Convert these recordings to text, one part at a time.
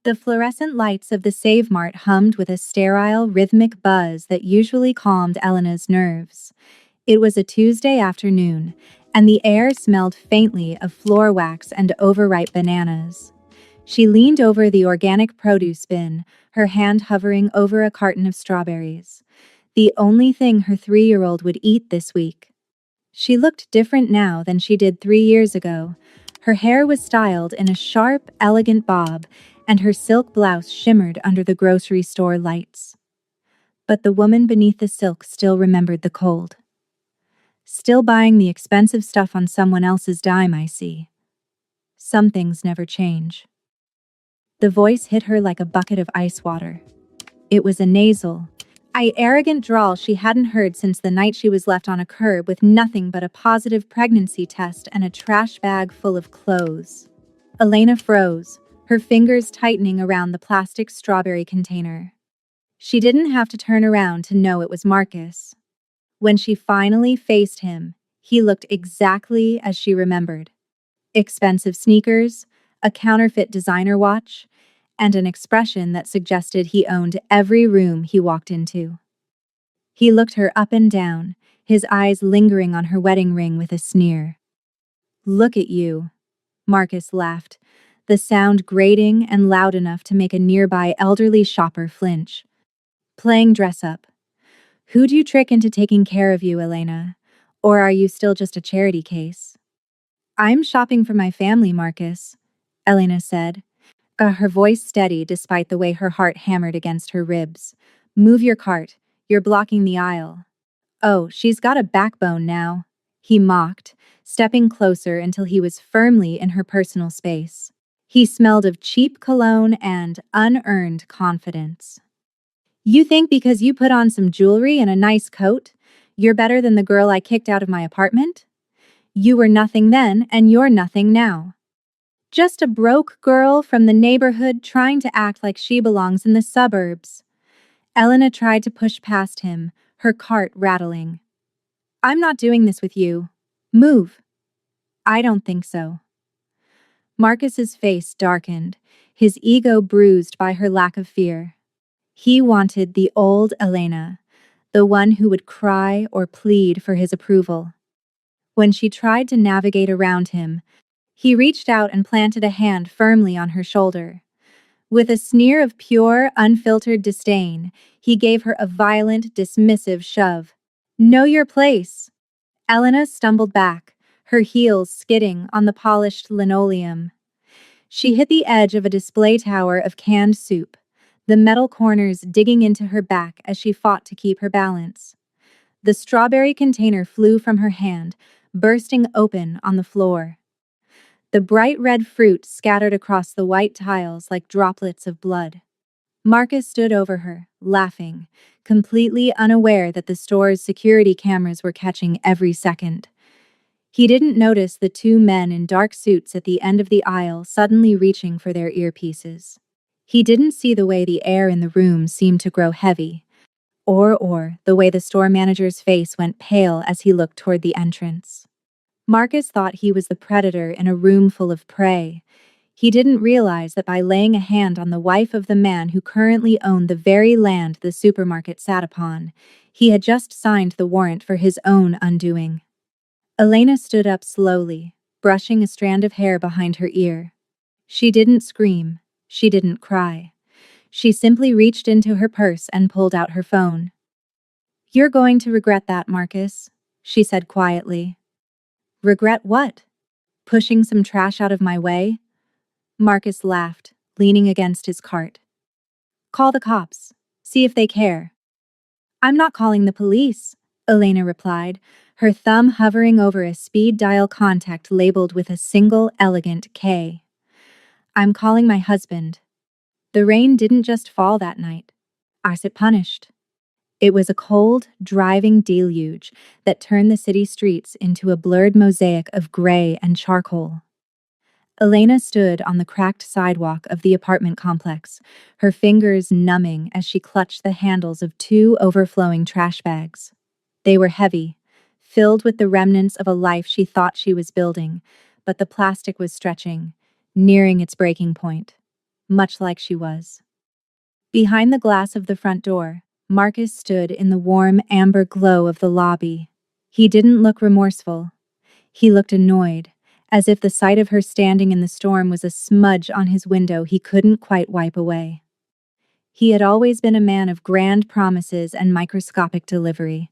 The fluorescent lights of the Save Mart hummed with a sterile, rhythmic buzz that usually calmed Elena's nerves. It was a Tuesday afternoon, and the air smelled faintly of floor wax and overripe bananas. She leaned over the organic produce bin, her hand hovering over a carton of strawberries. The only thing her 3-year-old would eat this week. She looked different now than she did 3 years ago. Her hair was styled in a sharp, elegant bob, and her silk blouse shimmered under the grocery store lights. But the woman beneath the silk still remembered the cold. Still buying the expensive stuff on someone else's dime, I see. Some things never change. The voice hit her like a bucket of ice water. It was a nasal, arrogant drawl she hadn't heard since the night she was left on a curb with nothing but a positive pregnancy test and a trash bag full of clothes. Elena froze, her fingers tightening around the plastic strawberry container. She didn't have to turn around to know it was Marcus. When she finally faced him, he looked exactly as she remembered. Expensive sneakers, a counterfeit designer watch, and an expression that suggested he owned every room he walked into. He looked her up and down, his eyes lingering on her wedding ring with a sneer. "Look at you," Marcus laughed, the sound grating and loud enough to make a nearby elderly shopper flinch. "Playing dress-up. Who'd you trick into taking care of you, Elena? Or are you still just a charity case?" "I'm shopping for my family, Marcus," Elena said, her voice steady despite the way her heart hammered against her ribs. "Move your cart, you're blocking the aisle." "Oh, she's got a backbone now," he mocked, stepping closer until he was firmly in her personal space. He smelled of cheap cologne and unearned confidence. "You think because you put on some jewelry and a nice coat, you're better than the girl I kicked out of my apartment? You were nothing then, and you're nothing now. Just a broke girl from the neighborhood trying to act like she belongs in the suburbs." Elena tried to push past him, her cart rattling. "I'm not doing this with you. Move." "I don't think so." Marcus's face darkened, his ego bruised by her lack of fear. He wanted the old Elena, the one who would cry or plead for his approval. When she tried to navigate around him, he reached out and planted a hand firmly on her shoulder. With a sneer of pure, unfiltered disdain, he gave her a violent, dismissive shove. "Know your place." Elena stumbled back, her heels skidding on the polished linoleum. She hit the edge of a display tower of canned soup, the metal corners digging into her back as she fought to keep her balance. The strawberry container flew from her hand, bursting open on the floor. The bright red fruit scattered across the white tiles like droplets of blood. Marcus stood over her, laughing, completely unaware that the store's security cameras were catching every second. He didn't notice the two men in dark suits at the end of the aisle suddenly reaching for their earpieces. He didn't see the way the air in the room seemed to grow heavy, or the way the store manager's face went pale as he looked toward the entrance. Marcus thought he was the predator in a room full of prey. He didn't realize that by laying a hand on the wife of the man who currently owned the very land the supermarket sat upon, he had just signed the warrant for his own undoing. Elena stood up slowly, brushing a strand of hair behind her ear. She didn't scream. She didn't cry. She simply reached into her purse and pulled out her phone. "You're going to regret that, Marcus," she said quietly. "Regret what? Pushing some trash out of my way?" Marcus laughed, leaning against his cart. "Call the cops. See if they care." "I'm not calling the police," Elena replied, her thumb hovering over a speed dial contact labeled with a single elegant K. "I'm calling my husband. The rain didn't just fall that night. It punished. It was a cold, driving deluge that turned the city streets into a blurred mosaic of gray and charcoal." Elena stood on the cracked sidewalk of the apartment complex, her fingers numbing as she clutched the handles of two overflowing trash bags. They were heavy, filled with the remnants of a life she thought she was building, but the plastic was stretching, nearing its breaking point. much like she was. Behind the glass of the front door, Marcus stood in the warm amber glow of the lobby. He didn't look remorseful. He looked annoyed, as if the sight of her standing in the storm was a smudge on his window he couldn't quite wipe away. He had always been a man of grand promises and microscopic delivery,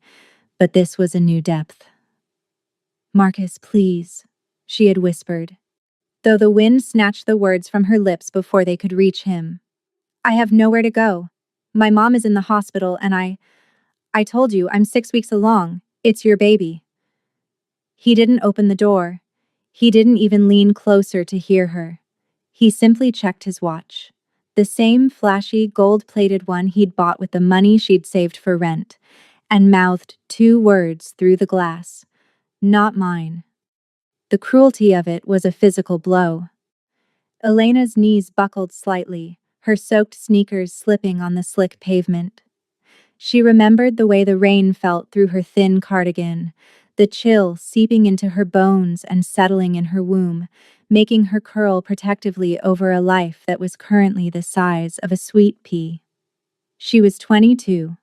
but this was a new depth. "Marcus, please," she had whispered, though the wind snatched the words from her lips before they could reach him. "I have nowhere to go. My mom is in the hospital and I told you I'm 6 weeks along. It's your baby." He didn't open the door. He didn't even lean closer to hear her. He simply checked his watch. The same flashy, gold-plated one he'd bought with the money she'd saved for rent, and mouthed 2 words through the glass. "Not mine." The cruelty of it was a physical blow. Elena's knees buckled slightly, her soaked sneakers slipping on the slick pavement. She remembered the way the rain felt through her thin cardigan, the chill seeping into her bones and settling in her womb, making her curl protectively over a life that was currently the size of a sweet pea. She was 22,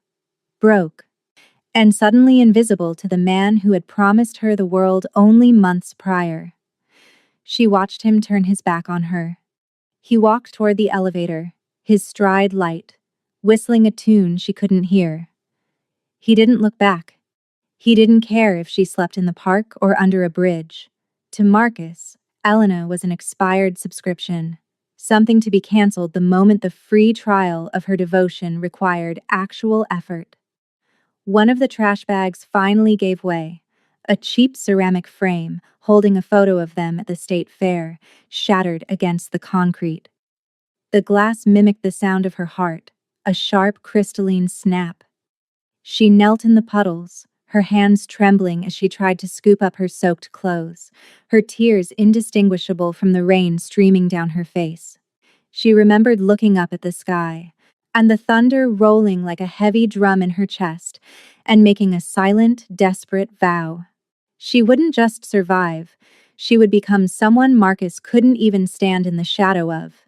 broke, and suddenly invisible to the man who had promised her the world only months prior. She watched him turn his back on her. He walked toward the elevator, his stride light, whistling a tune she couldn't hear. He didn't look back. He didn't care if she slept in the park or under a bridge. To Marcus, Elena was an expired subscription, something to be canceled the moment the free trial of her devotion required actual effort. One of the trash bags finally gave way. A cheap ceramic frame, holding a photo of them at the state fair, shattered against the concrete. The glass mimicked the sound of her heart, a sharp crystalline snap. She knelt in the puddles, her hands trembling as she tried to scoop up her soaked clothes, her tears indistinguishable from the rain streaming down her face. She remembered looking up at the sky, and the thunder rolling like a heavy drum in her chest, and making a silent, desperate vow. She wouldn't just survive, she would become someone Marcus couldn't even stand in the shadow of.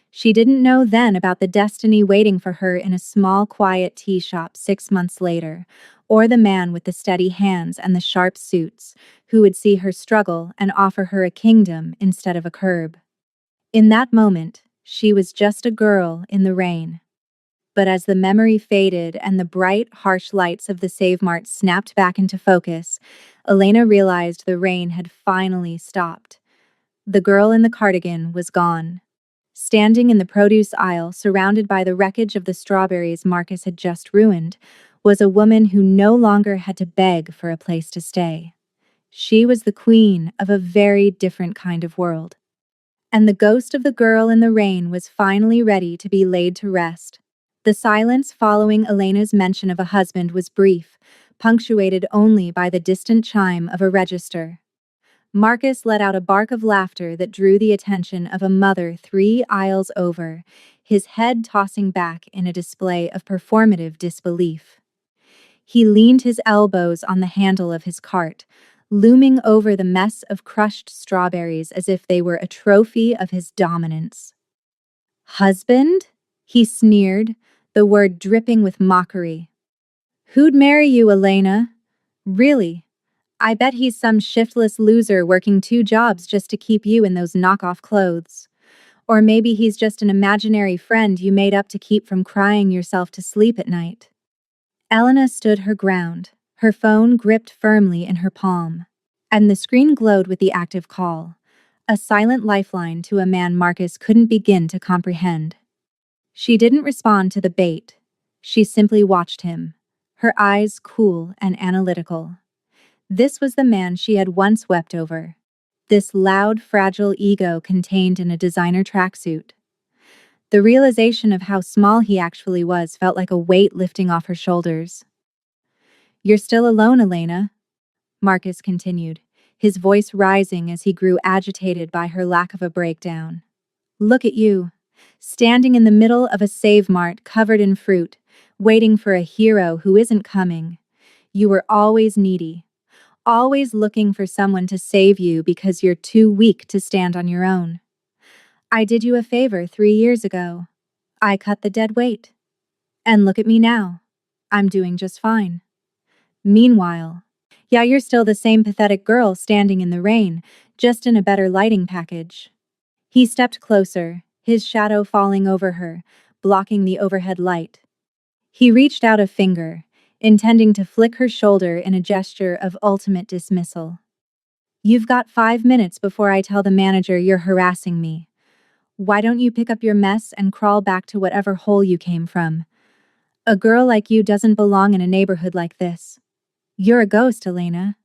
She didn't know then about the destiny waiting for her in a small, quiet tea shop 6 months later, or the man with the steady hands and the sharp suits, who would see her struggle and offer her a kingdom instead of a curb. In that moment, she was just a girl in the rain. But as the memory faded and the bright, harsh lights of the Save Mart snapped back into focus, Elena realized the rain had finally stopped. The girl in the cardigan was gone. Standing in the produce aisle, surrounded by the wreckage of the strawberries Marcus had just ruined, was a woman who no longer had to beg for a place to stay. She was the queen of a very different kind of world. And the ghost of the girl in the rain was finally ready to be laid to rest. The silence following Elena's mention of a husband was brief, punctuated only by the distant chime of a register. Marcus let out a bark of laughter that drew the attention of a mother 3 aisles over, his head tossing back in a display of performative disbelief. He leaned his elbows on the handle of his cart, looming over the mess of crushed strawberries as if they were a trophy of his dominance. "Husband?" he sneered, the word dripping with mockery. "Who'd marry you, Elena? Really? I bet he's some shiftless loser working 2 jobs just to keep you in those knockoff clothes. Or maybe he's just an imaginary friend you made up to keep from crying yourself to sleep at night." Elena stood her ground, her phone gripped firmly in her palm, and the screen glowed with the active call, a silent lifeline to a man Marcus couldn't begin to comprehend. She didn't respond to the bait. She simply watched him, her eyes cool and analytical. This was the man she had once wept over. This loud, fragile ego contained in a designer tracksuit. The realization of how small he actually was felt like a weight lifting off her shoulders. "You're still alone, Elena," Marcus continued, his voice rising as he grew agitated by her lack of a breakdown. "Look at you, standing in the middle of a Save Mart covered in fruit, waiting for a hero who isn't coming. You were always needy. Always looking for someone to save you because you're too weak to stand on your own. I did you a favor 3 years ago. I cut the dead weight. And look at me now. I'm doing just fine. Meanwhile, yeah, you're still the same pathetic girl standing in the rain, just in a better lighting package. He stepped closer, his shadow falling over her, blocking the overhead light. He reached out a finger, intending to flick her shoulder in a gesture of ultimate dismissal. You've got 5 minutes before I tell the manager you're harassing me. Why don't you pick up your mess and crawl back to whatever hole you came from? A girl like you doesn't belong in a neighborhood like this. You're a ghost, Elena.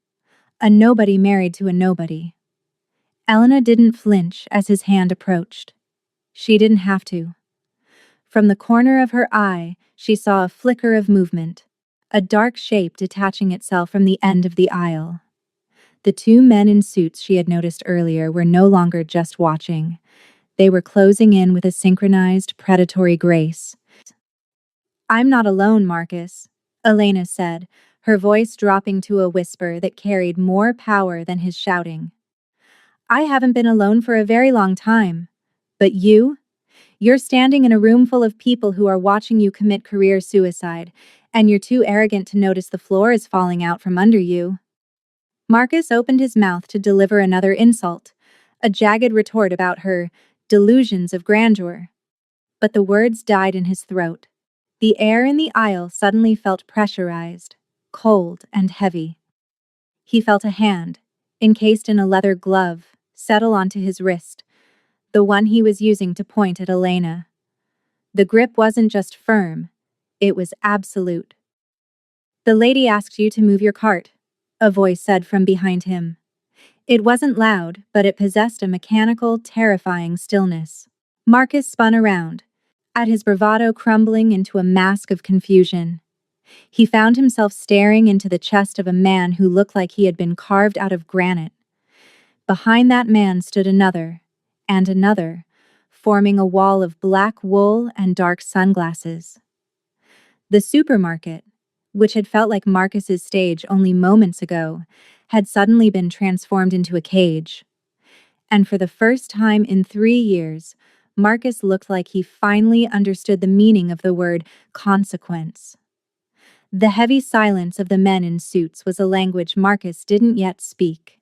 A nobody married to a nobody. Elena didn't flinch as his hand approached. She didn't have to. From the corner of her eye, she saw a flicker of movement, a dark shape detaching itself from the end of the aisle. The two men in suits she had noticed earlier were no longer just watching. They were closing in with a synchronized, predatory grace. I'm not alone, Marcus, Elena said, her voice dropping to a whisper that carried more power than his shouting. I haven't been alone for a very long time. But you're standing in a room full of people who are watching you commit career suicide, and you're too arrogant to notice the floor is falling out from under you. Marcus opened his mouth to deliver another insult, a jagged retort about her delusions of grandeur. But the words died in his throat. The air in the aisle suddenly felt pressurized, cold and heavy. He felt a hand, encased in a leather glove, settle onto his wrist, the one he was using to point at Elena. The grip wasn't just firm, it was absolute. The lady asked you to move your cart, a voice said from behind him. It wasn't loud, but it possessed a mechanical, terrifying stillness. Marcus spun around, at his bravado crumbling into a mask of confusion. He found himself staring into the chest of a man who looked like he had been carved out of granite. Behind that man stood another, and another, forming a wall of black wool and dark sunglasses. The supermarket, which had felt like Marcus's stage only moments ago, had suddenly been transformed into a cage. And for the first time in 3 years, Marcus looked like he finally understood the meaning of the word consequence. The heavy silence of the men in suits was a language Marcus didn't yet speak.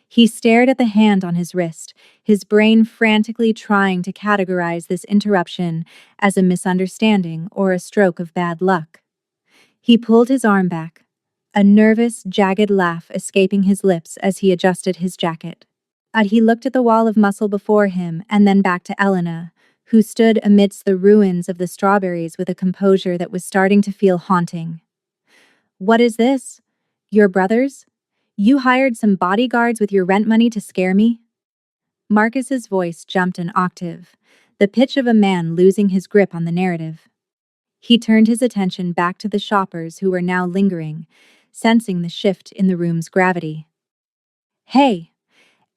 He stared at the hand on his wrist, his brain frantically trying to categorize this interruption as a misunderstanding or a stroke of bad luck. He pulled his arm back, a nervous, jagged laugh escaping his lips as he adjusted his jacket. He looked at the wall of muscle before him and then back to Elena, who stood amidst the ruins of the strawberries with a composure that was starting to feel haunting. What is this? Your brothers? You hired some bodyguards with your rent money to scare me? Marcus's voice jumped an octave, the pitch of a man losing his grip on the narrative. He turned his attention back to the shoppers who were now lingering, sensing the shift in the room's gravity. Hey,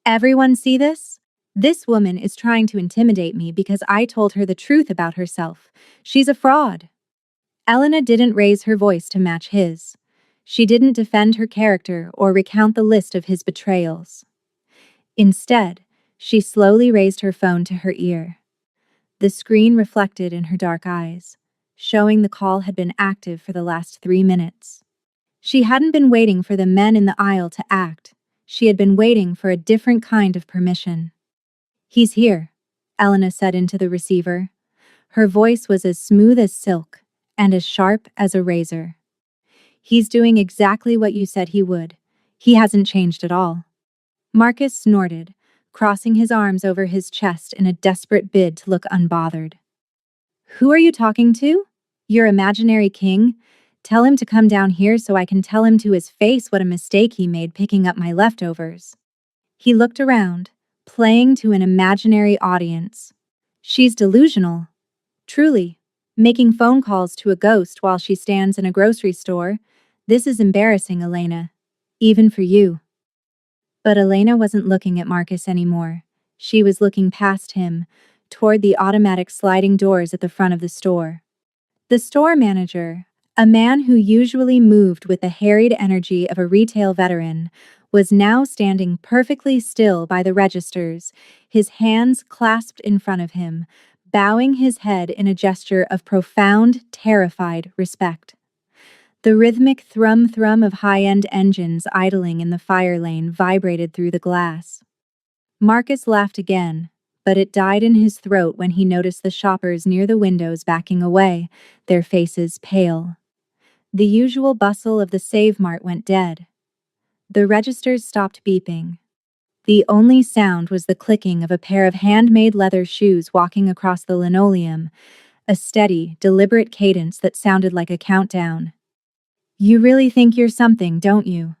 everyone see this? This woman is trying to intimidate me because I told her the truth about herself. She's a fraud. Elena didn't raise her voice to match his. She didn't defend her character or recount the list of his betrayals. Instead, she slowly raised her phone to her ear. The screen reflected in her dark eyes, showing the call had been active for the last 3 minutes. She hadn't been waiting for the men in the aisle to act. She had been waiting for a different kind of permission. He's here, Elena said into the receiver. Her voice was as smooth as silk and as sharp as a razor. He's doing exactly what you said he would. He hasn't changed at all. Marcus snorted, crossing his arms over his chest in a desperate bid to look unbothered. Who are you talking to? Your imaginary king? Tell him to come down here so I can tell him to his face what a mistake he made picking up my leftovers. He looked around, playing to an imaginary audience. She's delusional. Truly. Making phone calls to a ghost while she stands in a grocery store. This is embarrassing, Elena. Even for you. But Elena wasn't looking at Marcus anymore. She was looking past him, toward the automatic sliding doors at the front of the store. The store manager, a man who usually moved with the harried energy of a retail veteran, was now standing perfectly still by the registers, his hands clasped in front of him, bowing his head in a gesture of profound, terrified respect. The rhythmic thrum-thrum of high-end engines idling in the fire lane vibrated through the glass. Marcus laughed again, but it died in his throat when he noticed the shoppers near the windows backing away, their faces pale. The usual bustle of the Save Mart went dead. The registers stopped beeping. The only sound was the clicking of a pair of handmade leather shoes walking across the linoleum, a steady, deliberate cadence that sounded like a countdown. "You really think you're something, don't you?"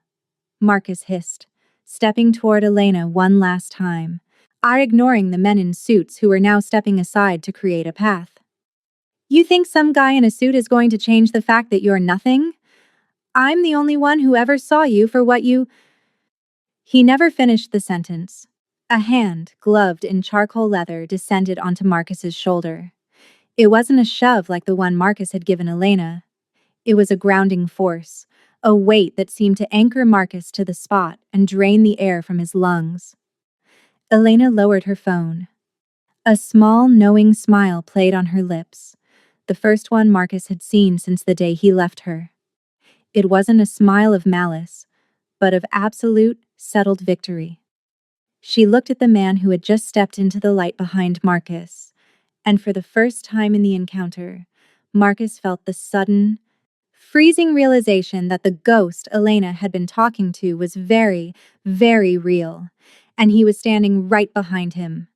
Marcus hissed, stepping toward Elena one last time, ignoring the men in suits who were now stepping aside to create a path. "You think some guy in a suit is going to change the fact that you're nothing? I'm the only one who ever saw you for what you—" He never finished the sentence. A hand, gloved in charcoal leather, descended onto Marcus's shoulder. It wasn't a shove like the one Marcus had given Elena. It was a grounding force, a weight that seemed to anchor Marcus to the spot and drain the air from his lungs. Elena lowered her phone. A small, knowing smile played on her lips, the first one Marcus had seen since the day he left her. It wasn't a smile of malice, but of absolute, settled victory. She looked at the man who had just stepped into the light behind Marcus, and for the first time in the encounter, Marcus felt the sudden, freezing realization that the ghost Elena had been talking to was very, very real, and he was standing right behind him.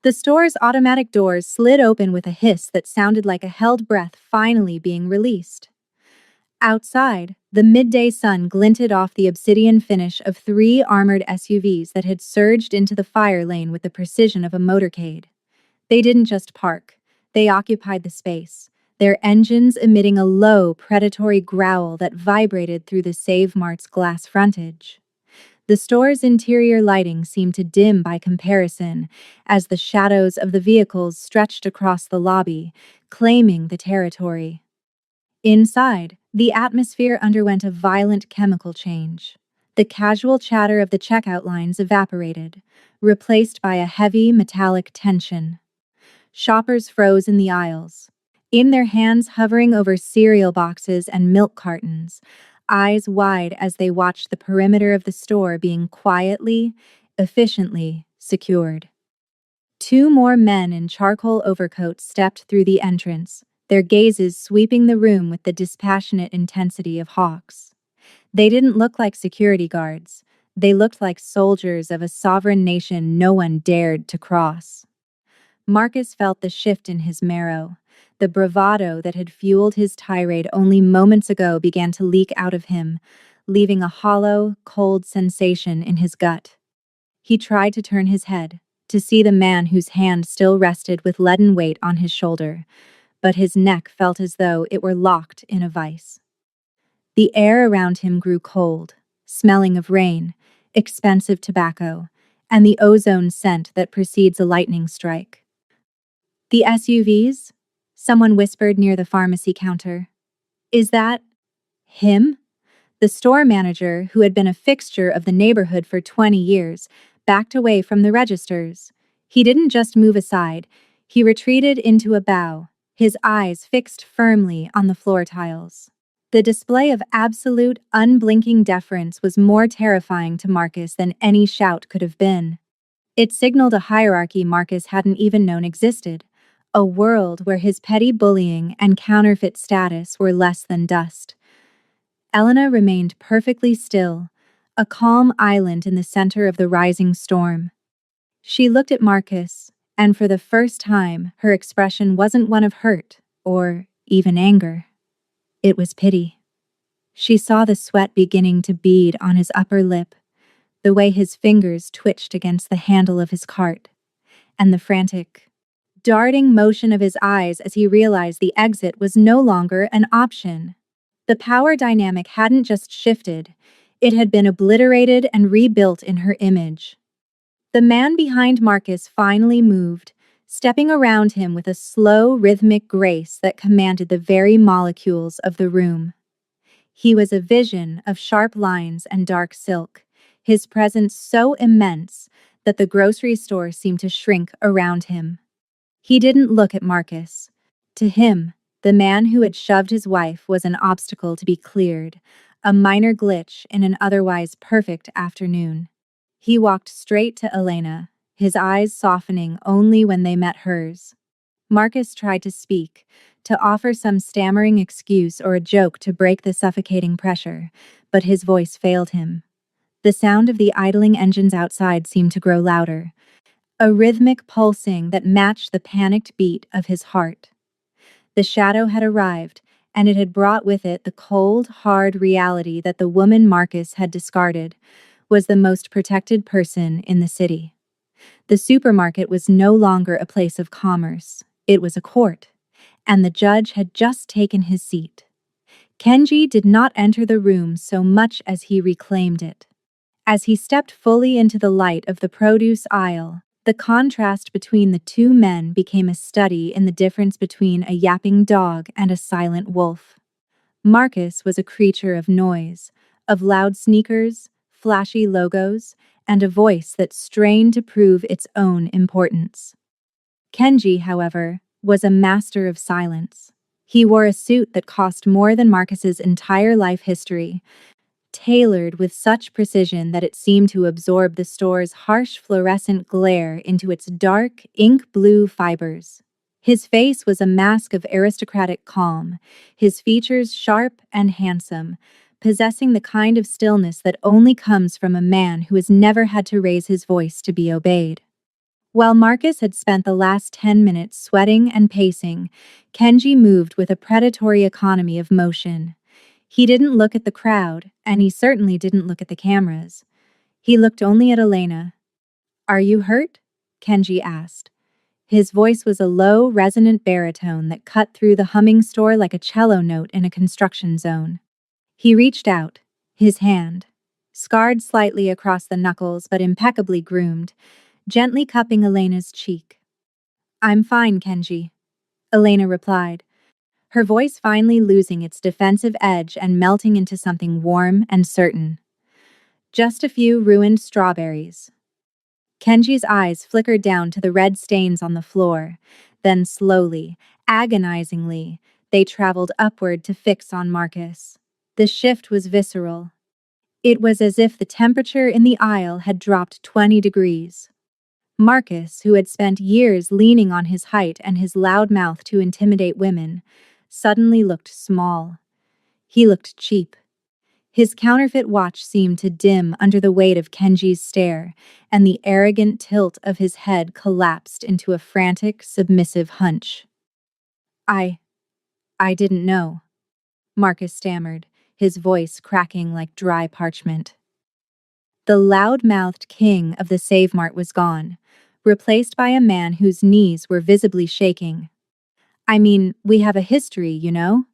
The store's automatic doors slid open with a hiss that sounded like a held breath finally being released. Outside, the midday sun glinted off the obsidian finish of 3 armored SUVs that had surged into the fire lane with the precision of a motorcade. They didn't just park, they occupied the space, their engines emitting a low, predatory growl that vibrated through the Save Mart's glass frontage. The store's interior lighting seemed to dim by comparison as the shadows of the vehicles stretched across the lobby, claiming the territory. Inside, the atmosphere underwent a violent chemical change. The casual chatter of the checkout lines evaporated, replaced by a heavy, metallic tension. Shoppers froze in the aisles, in their hands hovering over cereal boxes and milk cartons, eyes wide as they watched the perimeter of the store being quietly, efficiently secured. 2 more men in charcoal overcoats stepped through the entrance, their gazes sweeping the room with the dispassionate intensity of hawks. They didn't look like security guards. They looked like soldiers of a sovereign nation no one dared to cross. Marcus felt the shift in his marrow. The bravado that had fueled his tirade only moments ago began to leak out of him, leaving a hollow, cold sensation in his gut. He tried to turn his head, to see the man whose hand still rested with leaden weight on his shoulder, but his neck felt as though it were locked in a vice. The air around him grew cold, smelling of rain, expensive tobacco, and the ozone scent that precedes a lightning strike. "The SUVs?" someone whispered near the pharmacy counter. "Is that him?" The store manager, who had been a fixture of the neighborhood for 20 years, backed away from the registers. He didn't just move aside, he retreated into a bow, his eyes fixed firmly on the floor tiles. The display of absolute, unblinking deference was more terrifying to Marcus than any shout could have been. It signaled a hierarchy Marcus hadn't even known existed, a world where his petty bullying and counterfeit status were less than dust. Elena remained perfectly still, a calm island in the center of the rising storm. She looked at Marcus, and for the first time, her expression wasn't one of hurt or even anger. It was pity. She saw the sweat beginning to bead on his upper lip, the way his fingers twitched against the handle of his cart, and the frantic, darting motion of his eyes as he realized the exit was no longer an option. The power dynamic hadn't just shifted, it had been obliterated and rebuilt in her image. The man behind Marcus finally moved, stepping around him with a slow, rhythmic grace that commanded the very molecules of the room. He was a vision of sharp lines and dark silk, his presence so immense that the grocery store seemed to shrink around him. He didn't look at Marcus. To him, the man who had shoved his wife was an obstacle to be cleared, a minor glitch in an otherwise perfect afternoon. He walked straight to Elena, his eyes softening only when they met hers. Marcus tried to speak, to offer some stammering excuse or a joke to break the suffocating pressure, but his voice failed him. The sound of the idling engines outside seemed to grow louder, a rhythmic pulsing that matched the panicked beat of his heart. The shadow had arrived, and it had brought with it the cold, hard reality that the woman Marcus had discarded was the most protected person in the city. The supermarket was no longer a place of commerce, it was a court, and the judge had just taken his seat. Kenji did not enter the room so much as he reclaimed it. As he stepped fully into the light of the produce aisle, the contrast between the two men became a study in the difference between a yapping dog and a silent wolf. Marcus was a creature of noise, of loud sneakers, flashy logos, and a voice that strained to prove its own importance. Kenji, however, was a master of silence. He wore a suit that cost more than Marcus's entire life history, tailored with such precision that it seemed to absorb the store's harsh fluorescent glare into its dark, ink-blue fibers. His face was a mask of aristocratic calm, his features sharp and handsome, possessing the kind of stillness that only comes from a man who has never had to raise his voice to be obeyed. While Marcus had spent the last 10 minutes sweating and pacing, Kenji moved with a predatory economy of motion. He didn't look at the crowd, and he certainly didn't look at the cameras. He looked only at Elena. "Are you hurt?" Kenji asked. His voice was a low, resonant baritone that cut through the humming store like a cello note in a construction zone. He reached out, his hand, scarred slightly across the knuckles but impeccably groomed, gently cupping Elena's cheek. "I'm fine, Kenji," Elena replied, her voice finally losing its defensive edge and melting into something warm and certain. "Just a few ruined strawberries." Kenji's eyes flickered down to the red stains on the floor, then slowly, agonizingly, they traveled upward to fix on Marcus. The shift was visceral. It was as if the temperature in the aisle had dropped 20 degrees. Marcus, who had spent years leaning on his height and his loud mouth to intimidate women, suddenly looked small. He looked cheap. His counterfeit watch seemed to dim under the weight of Kenji's stare, and the arrogant tilt of his head collapsed into a frantic, submissive hunch. I didn't know," Marcus stammered, his voice cracking like dry parchment. The loud-mouthed king of the Save Mart was gone, replaced by a man whose knees were visibly shaking. "I mean, we have a history, you know?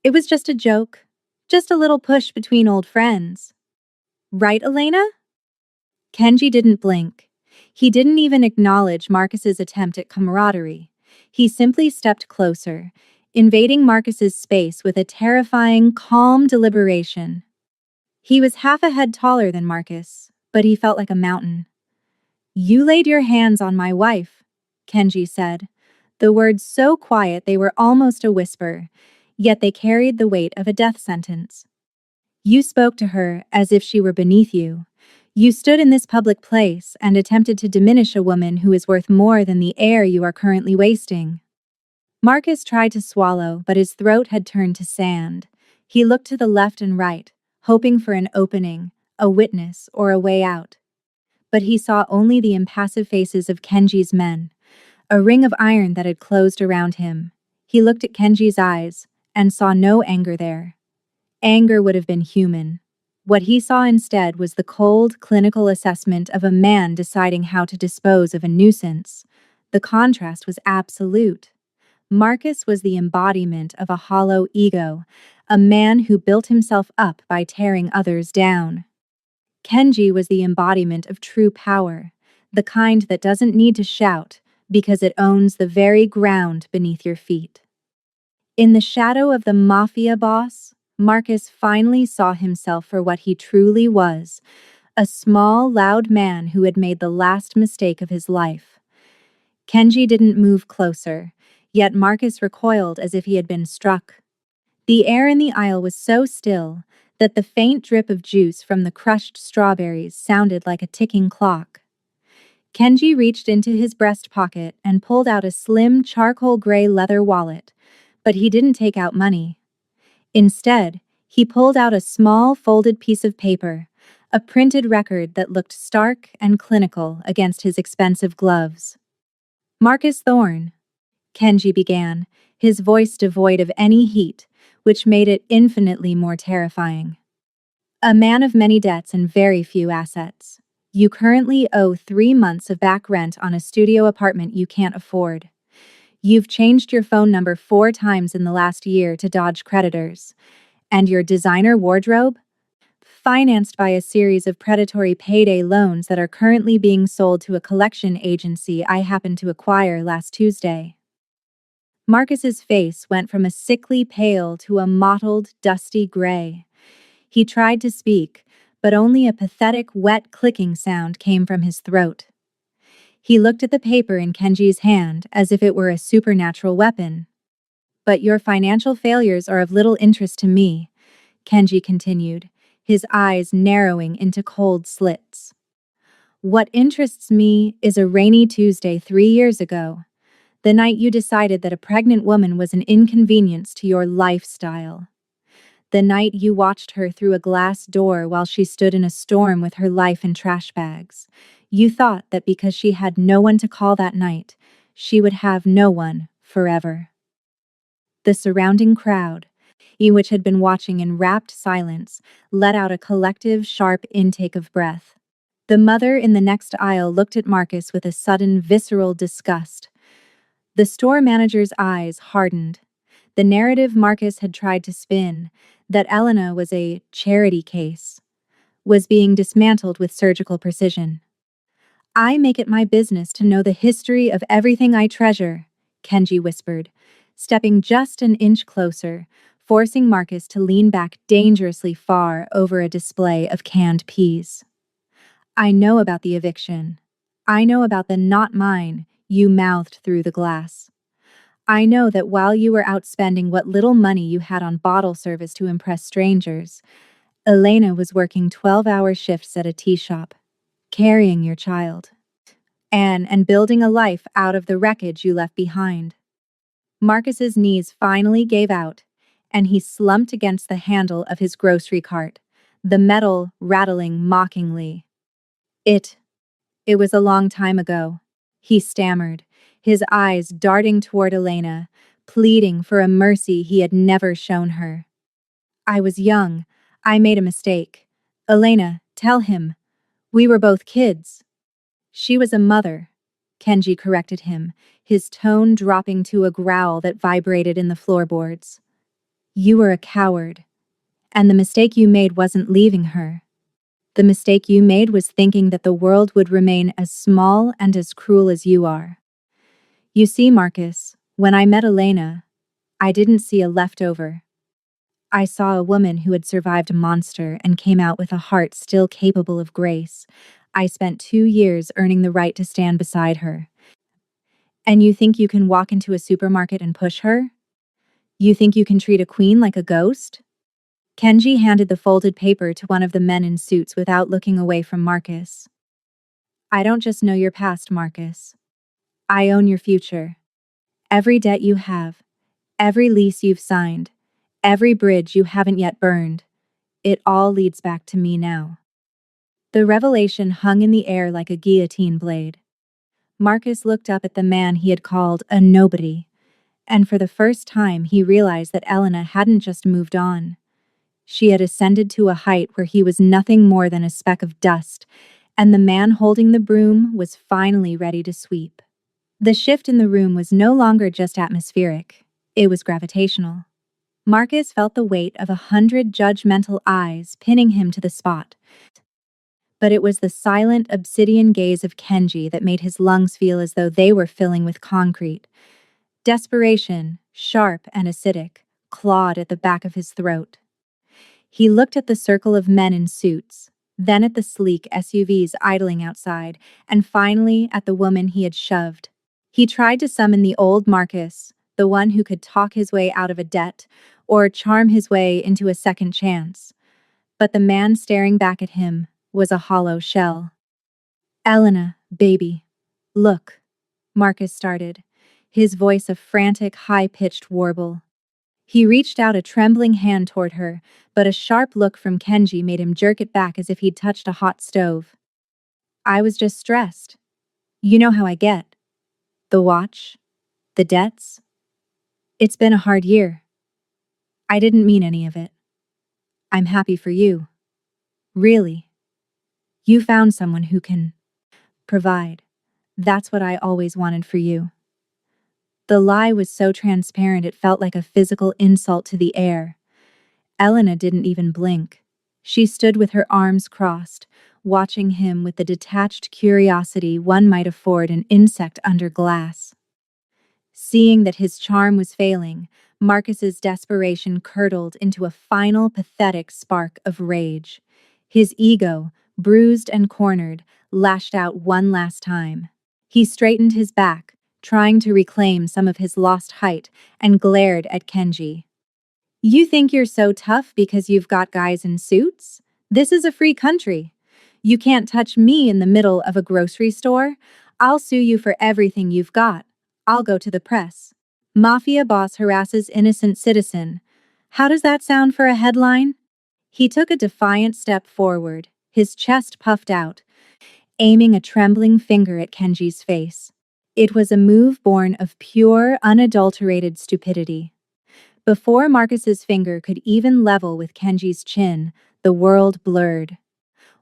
It was just a joke. Just a little push between old friends. Right, Elena?" Kenji didn't blink. He didn't even acknowledge Marcus's attempt at camaraderie. He simply stepped closer, invading Marcus's space with a terrifying, calm deliberation. He was half a head taller than Marcus, but he felt like a mountain. "You laid your hands on my wife," Kenji said, the words so quiet they were almost a whisper, yet they carried the weight of a death sentence. "You spoke to her as if she were beneath you. You stood in this public place and attempted to diminish a woman who is worth more than the air you are currently wasting." Marcus tried to swallow, but his throat had turned to sand. He looked to the left and right, hoping for an opening, a witness, or a way out. But he saw only the impassive faces of Kenji's men, a ring of iron that had closed around him. He looked at Kenji's eyes and saw no anger there. Anger would have been human. What he saw instead was the cold, clinical assessment of a man deciding how to dispose of a nuisance. The contrast was absolute. Marcus was the embodiment of a hollow ego, a man who built himself up by tearing others down. Kenji was the embodiment of true power, the kind that doesn't need to shout because it owns the very ground beneath your feet. In the shadow of the mafia boss, Marcus finally saw himself for what he truly was, A small, loud man who had made the last mistake of his life. Kenji didn't move closer, yet Marcus recoiled as if he had been struck. The air in the aisle was so still that the faint drip of juice from the crushed strawberries sounded like a ticking clock. Kenji reached into his breast pocket and pulled out a slim charcoal gray leather wallet, but he didn't take out money. Instead, he pulled out a small folded piece of paper, a printed record that looked stark and clinical against his expensive gloves. Marcus Thorne, Kenji began, his voice devoid of any heat, which made it infinitely more terrifying. A man of many debts and very few assets. You currently owe 3 months of back rent on a studio apartment you can't afford. You've changed your phone number 4 times in the last year to dodge creditors. And your designer wardrobe? Financed by a series of predatory payday loans that are currently being sold to a collection agency I happened to acquire last Tuesday. Marcus's face went from a sickly pale to a mottled, dusty gray. He tried to speak, but only a pathetic, wet clicking sound came from his throat. He looked at the paper in Kenji's hand as if it were a supernatural weapon. But your financial failures are of little interest to me, Kenji continued, his eyes narrowing into cold slits. What interests me is a rainy Tuesday 3 years ago, the night you decided that a pregnant woman was an inconvenience to your lifestyle. The night you watched her through a glass door while she stood in a storm with her life in trash bags. You thought that because she had no one to call that night, she would have no one forever. The surrounding crowd, which had been watching in rapt silence, let out a collective, sharp intake of breath. The mother in the next aisle looked at Marcus with a sudden, visceral disgust. The store manager's eyes hardened. The narrative Marcus had tried to spin, that Elena was a charity case, was being dismantled with surgical precision. I make it my business to know the history of everything I treasure, Kenji whispered, stepping just an inch closer, forcing Marcus to lean back dangerously far over a display of canned peas. I know about the eviction. I know about the "not mine" you mouthed through the glass. I know that while you were out spending what little money you had on bottle service to impress strangers, Elena was working 12-hour shifts at a tea shop, carrying your child, and building a life out of the wreckage you left behind. Marcus's knees finally gave out, and he slumped against the handle of his grocery cart, the metal rattling mockingly. It was a long time ago, he stammered, his eyes darting toward Elena, pleading for a mercy he had never shown her. I was young. I made a mistake. Elena, tell him. We were both kids. She was a mother, Kenji corrected him, his tone dropping to a growl that vibrated in the floorboards. You were a coward. And the mistake you made wasn't leaving her. The mistake you made was thinking that the world would remain as small and as cruel as you are. You see, Marcus, when I met Elena, I didn't see a leftover. I saw a woman who had survived a monster and came out with a heart still capable of grace. I spent 2 years earning the right to stand beside her. And you think you can walk into a supermarket and push her? You think you can treat a queen like a ghost? Kenji handed the folded paper to one of the men in suits without looking away from Marcus. I don't just know your past, Marcus. I own your future. Every debt you have, every lease you've signed, every bridge you haven't yet burned, it all leads back to me now. The revelation hung in the air like a guillotine blade. Marcus looked up at the man he had called a nobody, and for the first time he realized that Elena hadn't just moved on. She had ascended to a height where he was nothing more than a speck of dust, and the man holding the broom was finally ready to sweep. The shift in the room was no longer just atmospheric, it was gravitational. Marcus felt the weight of 100 judgmental eyes pinning him to the spot. But it was the silent, obsidian gaze of Kenji that made his lungs feel as though they were filling with concrete. Desperation, sharp and acidic, clawed at the back of his throat. He looked at the circle of men in suits, then at the sleek SUVs idling outside, and finally at the woman he had shoved. He tried to summon the old Marcus, the one who could talk his way out of a debt or charm his way into a second chance. But the man staring back at him was a hollow shell. "Elena, baby. Look," Marcus started, his voice a frantic, high-pitched warble. He reached out a trembling hand toward her, but a sharp look from Kenji made him jerk it back as if he'd touched a hot stove. "I was just stressed. You know how I get. The watch, the debts. It's been a hard year. I didn't mean any of it. I'm happy for you. Really. You found someone who can provide. That's what I always wanted for you." The lie was so transparent it felt like a physical insult to the air. Elena didn't even blink. She stood with her arms crossed, watching him with the detached curiosity one might afford an insect under glass. Seeing that his charm was failing, Marcus's desperation curdled into a final pathetic spark of rage. His ego, bruised and cornered, lashed out one last time. He straightened his back, trying to reclaim some of his lost height, and glared at Kenji. "You think you're so tough because you've got guys in suits? This is a free country. You can't touch me in the middle of a grocery store. I'll sue you for everything you've got. I'll go to the press. Mafia boss harasses innocent citizen. How does that sound for a headline?" He took a defiant step forward, his chest puffed out, aiming a trembling finger at Kenji's face. It was a move born of pure, unadulterated stupidity. Before Marcus's finger could even level with Kenji's chin, the world blurred.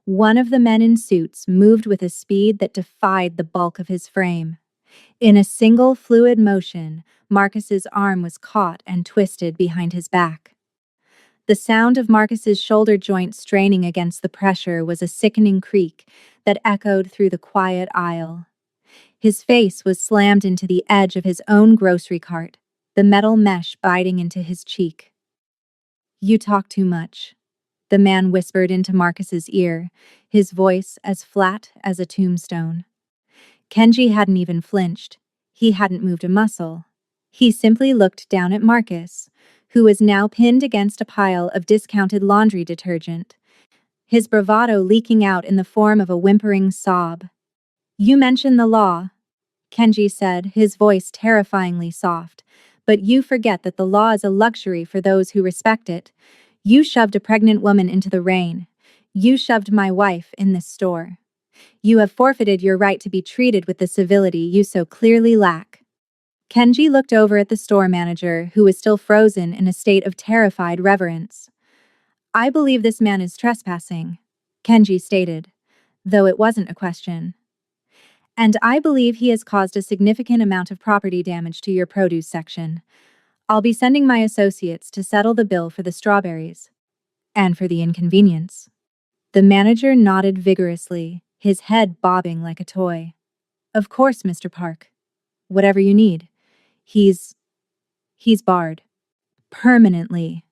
One of the men in suits moved with a speed that defied the bulk of his frame. In a single fluid motion, Marcus's arm was caught and twisted behind his back. The sound of Marcus's shoulder joint straining against the pressure was a sickening creak that echoed through the quiet aisle. His face was slammed into the edge of his own grocery cart, the metal mesh biting into his cheek. "You talk too much," the man whispered into Marcus's ear, his voice as flat as a tombstone. Kenji hadn't even flinched. He hadn't moved a muscle. He simply looked down at Marcus, who was now pinned against a pile of discounted laundry detergent, his bravado leaking out in the form of a whimpering sob. "You mentioned the law," Kenji said, his voice terrifyingly soft, "but you forget that the law is a luxury for those who respect it. You shoved a pregnant woman into the rain. You shoved my wife in this store. You have forfeited your right to be treated with the civility you so clearly lack." Kenji looked over at the store manager, who was still frozen in a state of terrified reverence. "I believe this man is trespassing," Kenji stated, though it wasn't a question. "And I believe he has caused a significant amount of property damage to your produce section. I'll be sending my associates to settle the bill for the strawberries. And for the inconvenience." The manager nodded vigorously, his head bobbing like a toy. "Of course, Mr. Park. Whatever you need. He's barred. Permanently."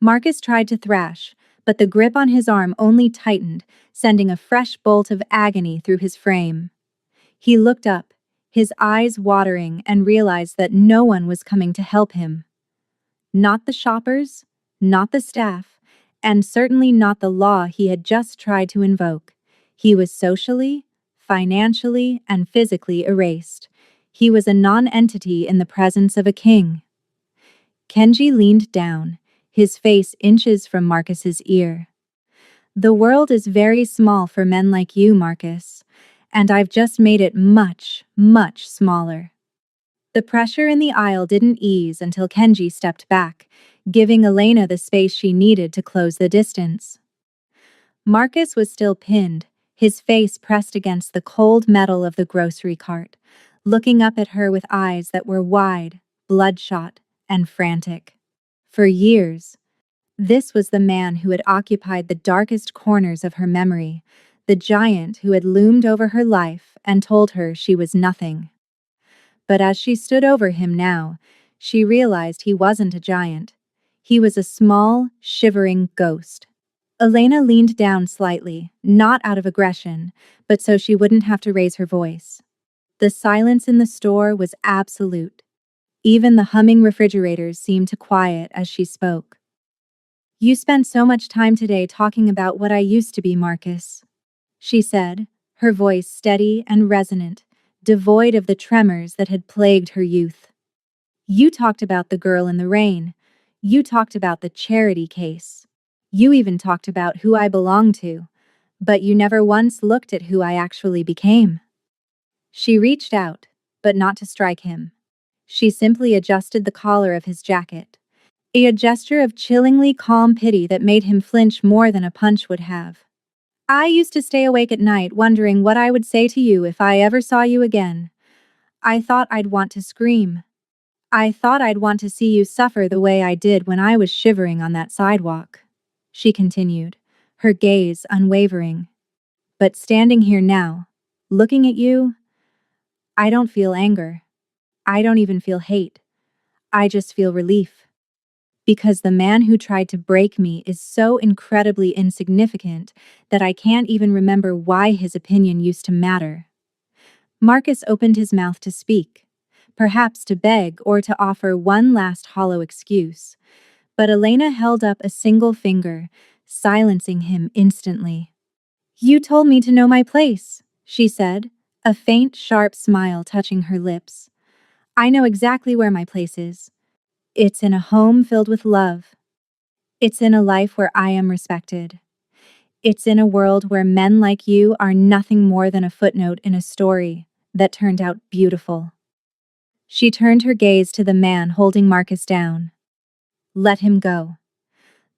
Marcus tried to thrash, but the grip on his arm only tightened, sending a fresh bolt of agony through his frame. He looked up, his eyes watering, and realized that no one was coming to help him. Not the shoppers, not the staff, and certainly not the law he had just tried to invoke. He was socially, financially, and physically erased. He was a non-entity in the presence of a king. Kenji leaned down, his face inches from Marcus's ear. "The world is very small for men like you, Marcus, and I've just made it much, much smaller." The pressure in the aisle didn't ease until Kenji stepped back, giving Elena the space she needed to close the distance. Marcus was still pinned, his face pressed against the cold metal of the grocery cart, looking up at her with eyes that were wide, bloodshot, and frantic. For years, this was the man who had occupied the darkest corners of her memory, the giant who had loomed over her life and told her she was nothing. But as she stood over him now, she realized he wasn't a giant. He was a small, shivering ghost. Elena leaned down slightly, not out of aggression, but so she wouldn't have to raise her voice. The silence in the store was absolute. Even the humming refrigerators seemed to quiet as she spoke. "You spent so much time today talking about what I used to be, Marcus," she said, her voice steady and resonant, devoid of the tremors that had plagued her youth. "You talked about the girl in the rain. You talked about the charity case. You even talked about who I belonged to, but you never once looked at who I actually became." She reached out, but not to strike him. She simply adjusted the collar of his jacket, a gesture of chillingly calm pity that made him flinch more than a punch would have. "I used to stay awake at night wondering what I would say to you if I ever saw you again. I thought I'd want to scream. I thought I'd want to see you suffer the way I did when I was shivering on that sidewalk," she continued, her gaze unwavering. "But standing here now, looking at you, I don't feel anger. I don't even feel hate. I just feel relief. Because the man who tried to break me is so incredibly insignificant that I can't even remember why his opinion used to matter." Marcus opened his mouth to speak, perhaps to beg or to offer one last hollow excuse, but Elena held up a single finger, silencing him instantly. "You told me to know my place," she said, a faint, sharp smile touching her lips. "I know exactly where my place is. It's in a home filled with love. It's in a life where I am respected. It's in a world where men like you are nothing more than a footnote in a story that turned out beautiful." She turned her gaze to the man holding Marcus down. "Let him go."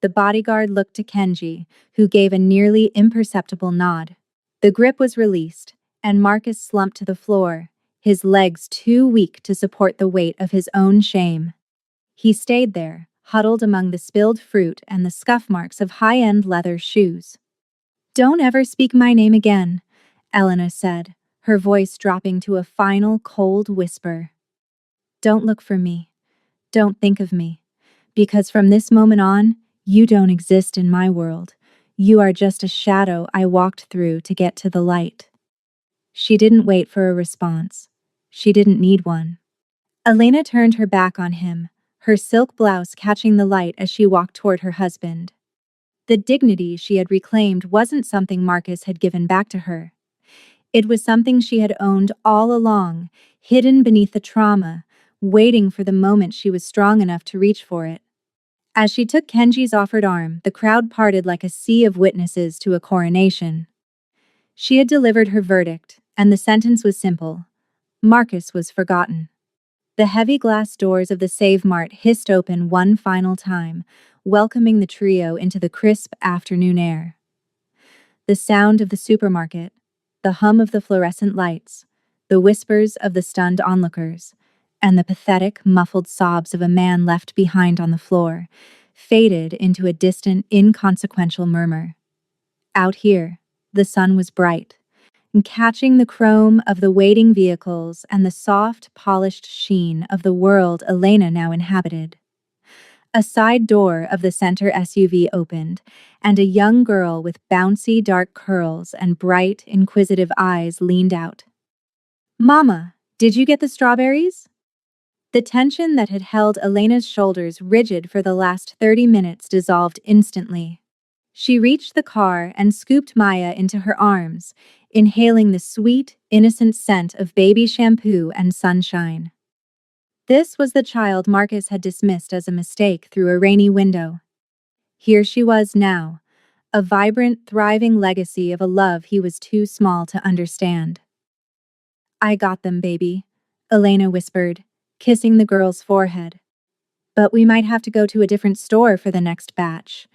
The bodyguard looked to Kenji, who gave a nearly imperceptible nod. The grip was released, and Marcus slumped to the floor, his legs too weak to support the weight of his own shame. He stayed there, huddled among the spilled fruit and the scuff marks of high-end leather shoes. "Don't ever speak my name again," Elena said, her voice dropping to a final, cold whisper. "Don't look for me. Don't think of me. Because from this moment on, you don't exist in my world. You are just a shadow I walked through to get to the light." She didn't wait for a response. She didn't need one. Elena turned her back on him, her silk blouse catching the light as she walked toward her husband. The dignity she had reclaimed wasn't something Marcus had given back to her. It was something she had owned all along, hidden beneath the trauma, waiting for the moment she was strong enough to reach for it. As she took Kenji's offered arm, the crowd parted like a sea of witnesses to a coronation. She had delivered her verdict, and the sentence was simple. Marcus was forgotten. The heavy glass doors of the Save Mart hissed open one final time, welcoming the trio into the crisp afternoon air. The sound of the supermarket, the hum of the fluorescent lights, the whispers of the stunned onlookers, and the pathetic, muffled sobs of a man left behind on the floor, faded into a distant, inconsequential murmur. Out here, the sun was bright, catching the chrome of the waiting vehicles and the soft, polished sheen of the world Elena now inhabited. A side door of the center SUV opened, and a young girl with bouncy dark curls and bright, inquisitive eyes leaned out. "Mama, did you get the strawberries?" The tension that had held Elena's shoulders rigid for the last 30 minutes dissolved instantly. She reached the car and scooped Maya into her arms, inhaling the sweet, innocent scent of baby shampoo and sunshine. This was the child Marcus had dismissed as a mistake through a rainy window. Here she was now, a vibrant, thriving legacy of a love he was too small to understand. "I got them, baby," Elena whispered, kissing the girl's forehead. "But we might have to go to a different store for the next batch.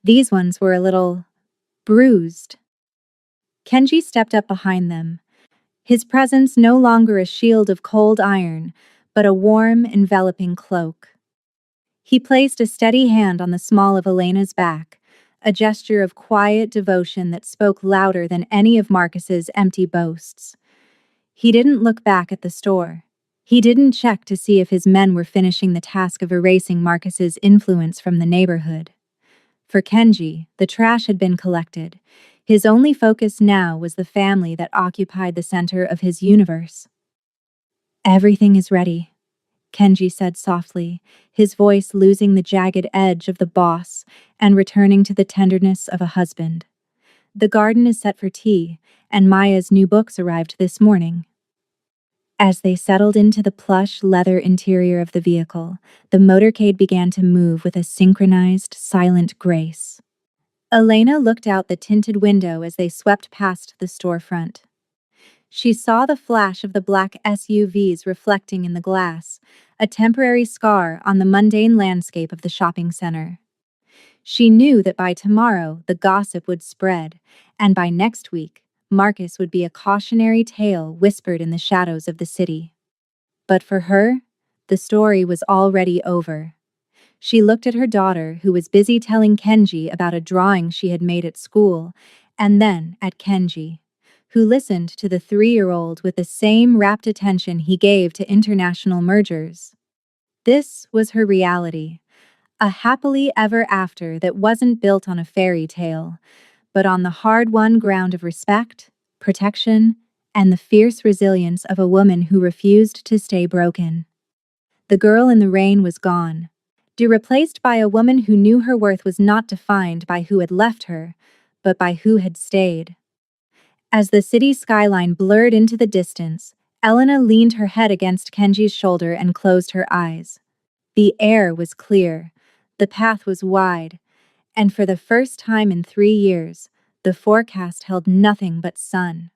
These ones were a little bruised." Kenji stepped up behind them, his presence no longer a shield of cold iron, but a warm, enveloping cloak. He placed a steady hand on the small of Elena's back, a gesture of quiet devotion that spoke louder than any of Marcus's empty boasts. He didn't look back at the store. He didn't check to see if his men were finishing the task of erasing Marcus's influence from the neighborhood. For Kenji, the trash had been collected. His only focus now was the family that occupied the center of his universe. "Everything is ready," Kenji said softly, his voice losing the jagged edge of the boss and returning to the tenderness of a husband. "The garden is set for tea, and Maya's new books arrived this morning." As they settled into the plush leather interior of the vehicle, the motorcade began to move with a synchronized, silent grace. Elena looked out the tinted window as they swept past the storefront. She saw the flash of the black SUVs reflecting in the glass, a temporary scar on the mundane landscape of the shopping center. She knew that by tomorrow the gossip would spread, and by next week, Marcus would be a cautionary tale whispered in the shadows of the city. But for her, the story was already over. She looked at her daughter, who was busy telling Kenji about a drawing she had made at school, and then at Kenji, who listened to the 3-year-old with the same rapt attention he gave to international mergers. This was her reality, a happily ever after that wasn't built on a fairy tale, but on the hard-won ground of respect, protection, and the fierce resilience of a woman who refused to stay broken. The girl in the rain was gone, replaced by a woman who knew her worth was not defined by who had left her, but by who had stayed. As the city skyline blurred into the distance, Elena leaned her head against Kenji's shoulder and closed her eyes. The air was clear, the path was wide, and for the first time in 3 years, the forecast held nothing but sun.